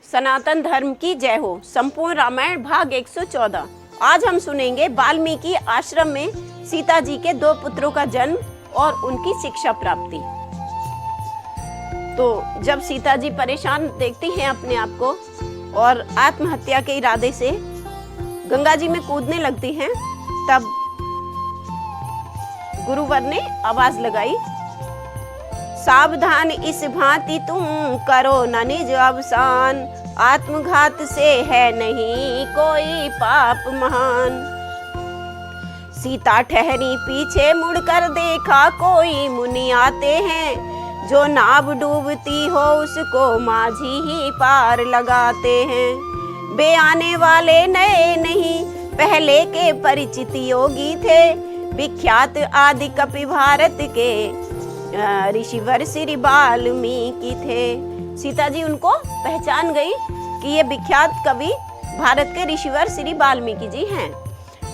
सनातन धर्म की जय हो। संपूर्ण रामायण भाग 114। आज हम सुनेंगे वाल्मीकि आश्रम में सीता जी के 2 पुत्रों का जन्म और उनकी शिक्षा प्राप्ति। तो जब सीता जी परेशान देखती हैं अपने आप को और आत्महत्या के इरादे से गंगा जी में कूदने लगती हैं, तब गुरुवर ने आवाज लगाई, सावधान इस भांति तुम करो न निज अवसान, आत्मघात से है नहीं कोई पाप महान। सीता ठहरी पीछे मुड़कर देखा, कोई मुनि आते हैं, जो नाव डूबती हो उसको माझी ही पार लगाते हैं। वे आने वाले नए नहीं, पहले के परिचित योगी थे, विख्यात आदि कपि भारत के ऋषिवर श्री वाल्मीकि थे। सीता जी उनको पहचान गई कि ये विख्यात कवि भारत के ऋषिवर श्री वाल्मीकि जी हैं।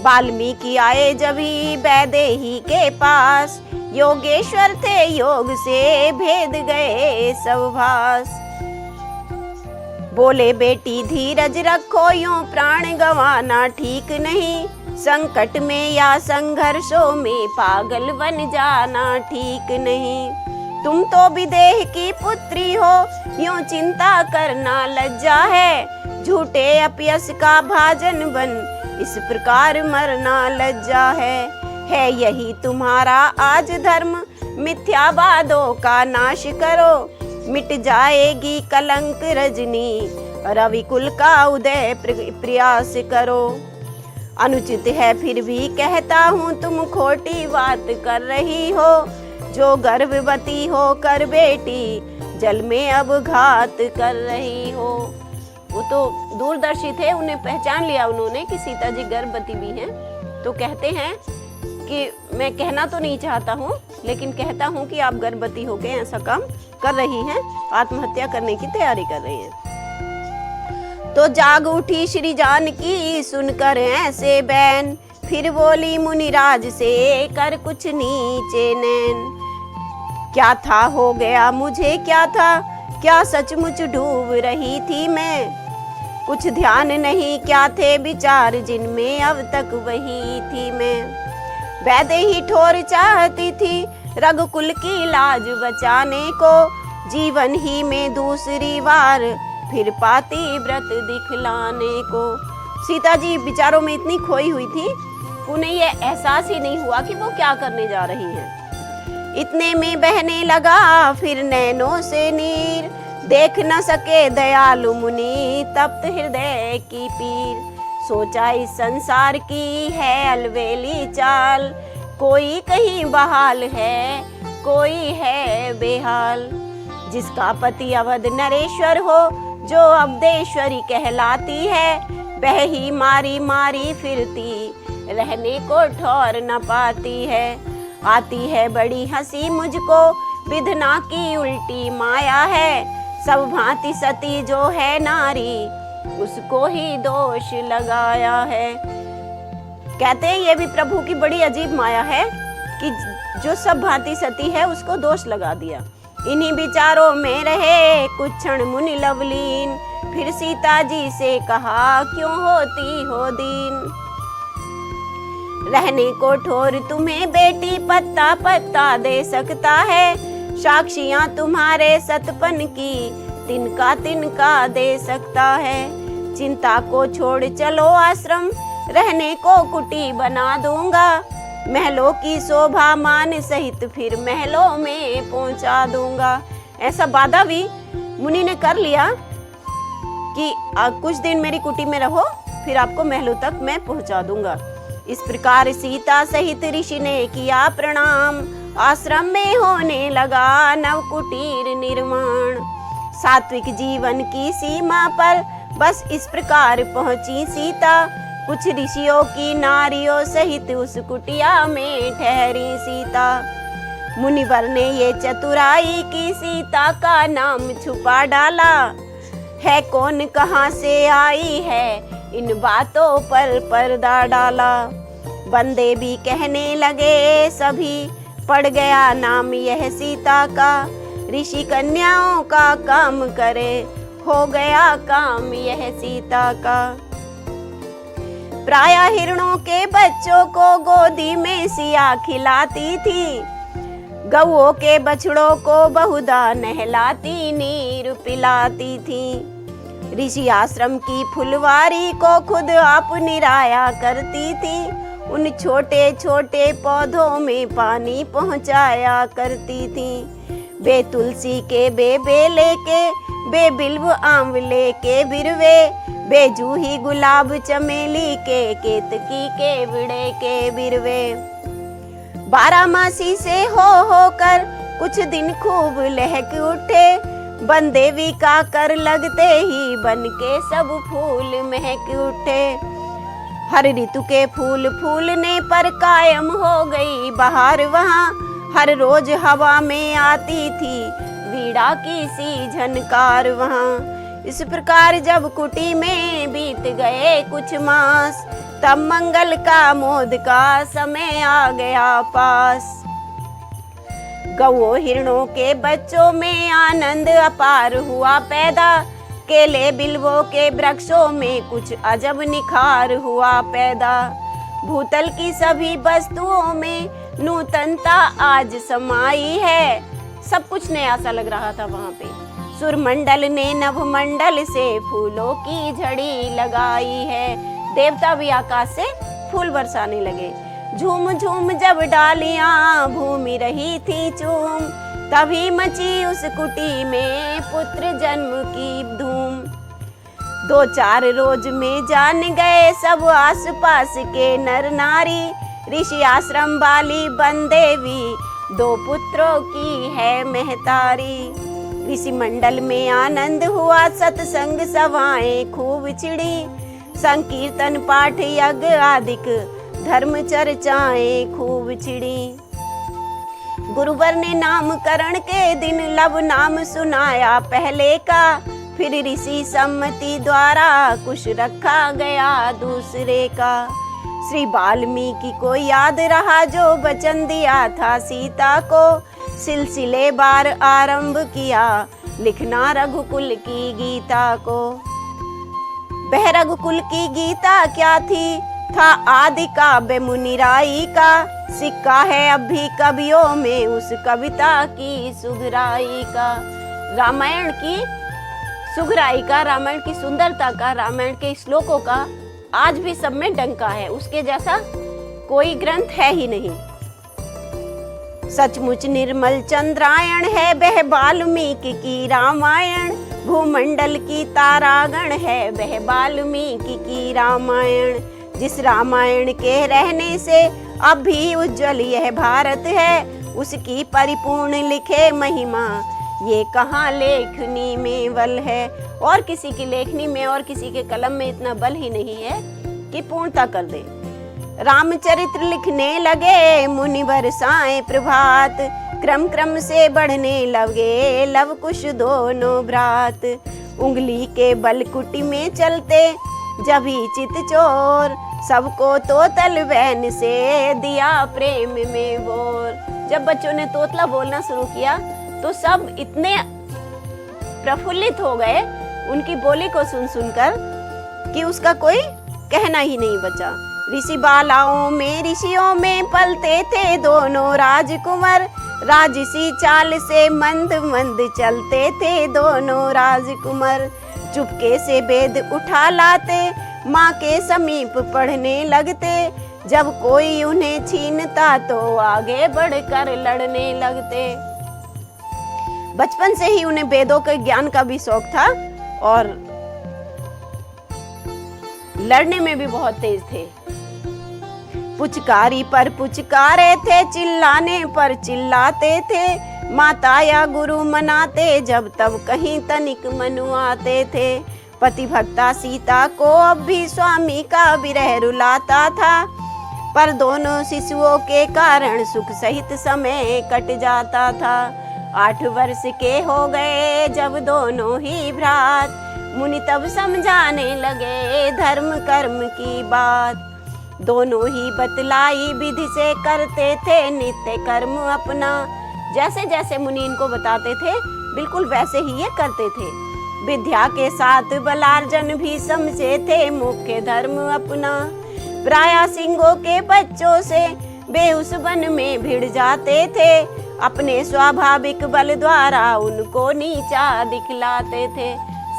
वाल्मीकि आए जब ही वैदेही के पास, योगेश्वर थे योग से भेद गए सब भास। बोले बेटी धीरज रखो, यूं प्राण गंवाना ठीक नहीं, संकट में या संघर्षों में पागल बन जाना ठीक नहीं। तुम तो विदेह की पुत्री हो, यूं चिंता करना लज्जा है, झूठे अपयश का भाजन बन इस प्रकार मरना लज्जा है यही तुम्हारा आज धर्म, मिथ्यावादों का नाश करो, मिट जाएगी कलंक रजनी, रविकुल का उदय प्रयास करो। अनुचित है फिर भी कहता हूँ, तुम खोटी बात कर रही हो, जो गर्भवती हो कर बेटी जल में अब घात कर रही हो। वो तो दूरदर्शी थे, उन्हें पहचान लिया उन्होंने कि सीता जी गर्भवती भी हैं। तो कहते हैं कि मैं कहना तो नहीं चाहता हूँ, लेकिन कहता हूँ कि आप गर्भवती होके ऐसा काम कर रही हैं, आत्महत्या करने की तैयारी कर रही हैं। तो जाग उठी श्री जानकी सुनकर ऐसे बैन, फिर बोली मुनिराज से कर कुछ नीचे नैन। क्या था हो गया मुझे क्या था, क्या सचमुच डूब रही थी मैं, कुछ ध्यान नहीं क्या थे विचार जिनमें अब तक वही थी मैं। वैदेही ठोर चाहती थी रघुकुल की लाज बचाने को, जीवन ही में दूसरी बार फिर पाती व्रत दिखलाने को। सीता जी विचारों में इतनी खोई हुई थी, उन्हें ये एहसास ही नहीं हुआ कि वो क्या करने जा रही हैं। इतने में बहने लगा फिर नैनों से नीर, देख न सके दयालु मुनि तप्त हृदय की पीर। सोचा इस संसार की है अलवेली चाल, कोई कहीं बहाल है कोई है बेहाल। जिसका पति अवध नरेश्वर हो, जो अवधेश्वरी कहलाती है, वह ही मारी मारी फिरती रहने को ठौर न पाती है। आती है बड़ी हंसी मुझको, विधना की उल्टी माया है, सब भांति सती जो है नारी, उसको ही दोष लगाया है। कहते हैं ये भी प्रभु की बड़ी अजीब माया है कि जो सब भांति सती है उसको दोष लगा दिया। इन्हीं विचारों में रहे कुछ क्षण मुनि लवलीन, फिर सीता जी से कहा क्यों होती हो दीन। रहने को ठोर तुम्हें बेटी पत्ता पत्ता दे सकता है, साक्षियां तुम्हारे सतपन की तिनका तिनका दे सकता है। चिंता को छोड़ चलो आश्रम, रहने को कुटी बना दूंगा, महलों की शोभा मान सहित फिर महलों में पहुंचा दूंगा। ऐसा वादा भी मुनि ने कर लिया कि कुछ दिन मेरी कुटी में रहो, फिर आपको महलों तक मैं पहुंचा दूंगा। इस प्रकार सीता सहित ऋषि ने किया प्रणाम, आश्रम में होने लगा नव कुटीर निर्माण। सात्विक जीवन की सीमा पर बस इस प्रकार पहुंची सीता, कुछ ऋषियों की नारियों सहित उस कुटिया में ठहरी सीता। मुनिवर ने ये चतुराई की सीता का नाम छुपा डाला, है कौन कहाँ से आई है इन बातों पर पर्दा डाला। बंदे भी कहने लगे सभी, पड़ गया नाम यह सीता का, ऋषि कन्याओं का काम करे हो गया काम यह सीता का। प्राय हिरणों के बच्चों को गोदी में सिया खिलाती थी, गौओं के बछड़ों को बहुधा नहलाती नीर पिलाती थी। ऋषि आश्रम की फुलवारी को खुद आप निराया करती थी, उन छोटे छोटे पौधों में पानी पहुंचाया करती थी। बे तुलसी के बे बेले के, बे बिल्व आंवले के बिरवे, बे जूही गुलाब चमेली के, केतकी के विड़े के बिरवे। बारामासी से हो कर कुछ दिन खूब लहक उठे, बनदेवी का कर लगते ही बन के सब फूल महक उठे। हर ऋतु के फूल फूलने पर कायम हो गई बहार वहाँ, हर रोज हवा में आती थी वीणा की सी झनकार वहाँ। इस प्रकार जब कुटी में बीत गए कुछ मास, तब मंगल का मोद का समय आ गया पास। गौओं हिरणों के बच्चों में आनंद अपार हुआ पैदा, केले बिल्वों के वृक्षों में कुछ अजब निखार हुआ पैदा। भूतल की सभी वस्तुओं में नूतनता आज समाई है, सब कुछ नया सा लग रहा था वहाँ पे। सुरमंडल ने नभमंडल से फूलों की झड़ी लगाई है, देवता भी आकाश से फूल बरसाने लगे। झूम झूम जब डालियां भूमि रही थी चूम, तभी मची उस कुटी में पुत्र जन्म की धूम। 2-4 रोज में जान गए सब आस पास के नर नारी, ऋषि आश्रम वाली बनदेवी 2 पुत्रों की है महतारी। ऋषि मंडल में आनंद हुआ, सत्संग सभाएं खूब छिड़ी, संकीर्तन पाठ यज्ञ आदिक धर्म चर्चाएं खूब छिड़ी। गुरुवर ने नामकरण के दिन लब नाम सुनाया पहले का, फिर ऋषि सम्मति द्वारा कुश रखा गया दूसरे का। श्री वाल्मीकि को याद रहा जो वचन दिया था सीता को, सिलसिलेवार आरंभ किया लिखना रघुकुल की गीता को। वह रघुकुल की गीता क्या थी, था आदि काव्य मुनिराई का, सिक्का है अब भी कवियों में उस कविता की सुघराई का। रामायण की सुघराई का, रामायण की सुंदरता का, रामायण के श्लोकों का आज भी सब में डंका है, उसके जैसा कोई ग्रंथ है ही नहीं। सचमुच निर्मल चंद्रायण है वह वाल्मीकि की रामायण, भूमंडल की तारागण है वह वाल्मीकि की रामायण। जिस रामायण के रहने से अब भी उज्जवल यह भारत है, उसकी परिपूर्ण लिखे महिमा ये कहाँ लेखनी में बल है। और किसी की लेखनी में और किसी के कलम में इतना बल ही नहीं है कि पूर्णता कर दे। रामचरित्र लिखने लगे मुनि बरसाएं प्रभात, क्रम क्रम से बढ़ने लगे लव कुश दोनों भ्रात। उंगली के बल कुटी में चलते जब ही चित चोर, सबको तोतल वैन से दिया प्रेम में बोर। जब बच्चों ने तोतला बोलना शुरू किया तो सब इतने प्रफुल्लित हो गए उनकी बोली को सुन सुनकर कि उसका कोई कहना ही नहीं बचा। ऋषि बालाओं में ऋषियों में पलते थे दोनों राजकुमार, राजसी चाल से मंद मंद चलते थे दोनों राजकुमार। चुपके से वेद उठा लाते माँ के समीप पढ़ने लगते, जब कोई उन्हें छीनता तो आगे बढ़कर लड़ने लगते। बचपन से ही उन्हें वेदों के ज्ञान का भी शौक था और लड़ने में भी बहुत तेज थे। पुचकारी पर पुचकारे थे, चिल्लाने पर चिल्लाते थे, माता या गुरु मनाते जब तब कहीं तनिक मनुआते थे। पतिभक्ता सीता को अब भी स्वामी का विरह रुलाता था, पर दोनों शिशुओं के कारण सुख सहित समय कट जाता था। 8 वर्ष के हो गए जब दोनों ही भ्रात, मुनि तब समझाने लगे धर्म कर्म की बात। दोनों ही बतलाई विधि से करते थे नित्य कर्म अपना, जैसे जैसे मुनि इनको बताते थे बिल्कुल वैसे ही ये करते थे। विद्या के साथ बलार्जन भी समझे थे मुख्य धर्म अपना। प्राय सिंहों के बच्चों से बेउस वन में भिड़ जाते थे, अपने स्वाभाविक बल द्वारा उनको नीचा दिखलाते थे।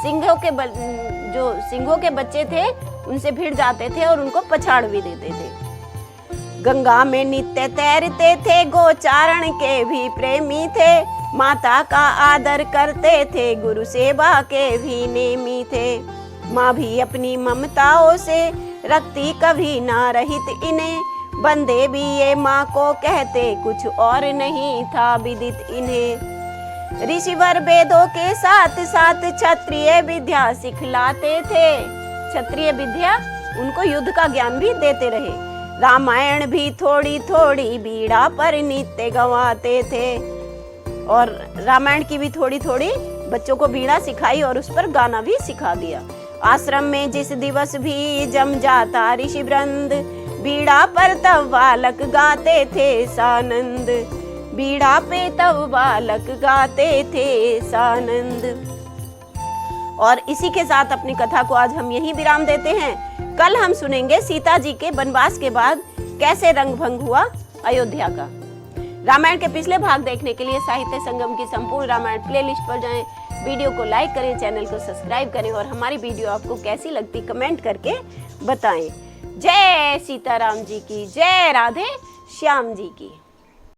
जो सिंहों के बच्चे थे उनसे भिड़ जाते थे और उनको पछाड़ भी देते थे। गंगा में नित्य तैरते थे, गोचारण के भी प्रेमी थे, माता का आदर करते थे, गुरु सेवा के भी नेमी थे। माँ भी अपनी ममताओं से रखती कभी ना रहित इन्हें, बंदे भी ये माँ को कहते, कुछ और नहीं था विदित इन्हें। ऋषिवर वेदों के साथ साथ क्षत्रिय विद्या सिखलाते थे, क्षत्रिय विद्या उनको युद्ध का ज्ञान भी देते रहे। रामायण भी थोड़ी थोड़ी बीड़ा पर नित्य गवाते थे, और रामायण की भी थोड़ी थोड़ी बच्चों को बीड़ा सिखाई और उस पर गाना भी सिखा दिया। आश्रम में जिस दिवस भी जम जाता ऋषि वृंद, बीड़ा पर तब बालक गाते थे सानंद, बीड़ा पे तब बालक गाते थे सानंद। और इसी के साथ अपनी कथा को आज हम यहीं विराम देते हैं। कल हम सुनेंगे सीता जी के वनवास के बाद कैसे रंग भंग हुआ अयोध्या का। रामायण के पिछले भाग देखने के लिए साहित्य संगम की संपूर्ण रामायण प्लेलिस्ट पर जाएं, वीडियो को लाइक करें, चैनल को सब्सक्राइब करें और हमारी वीडियो आपको कैसी लगती कमेंट करके बताएं। जय सीताराम जी की, जय राधे श्याम जी की।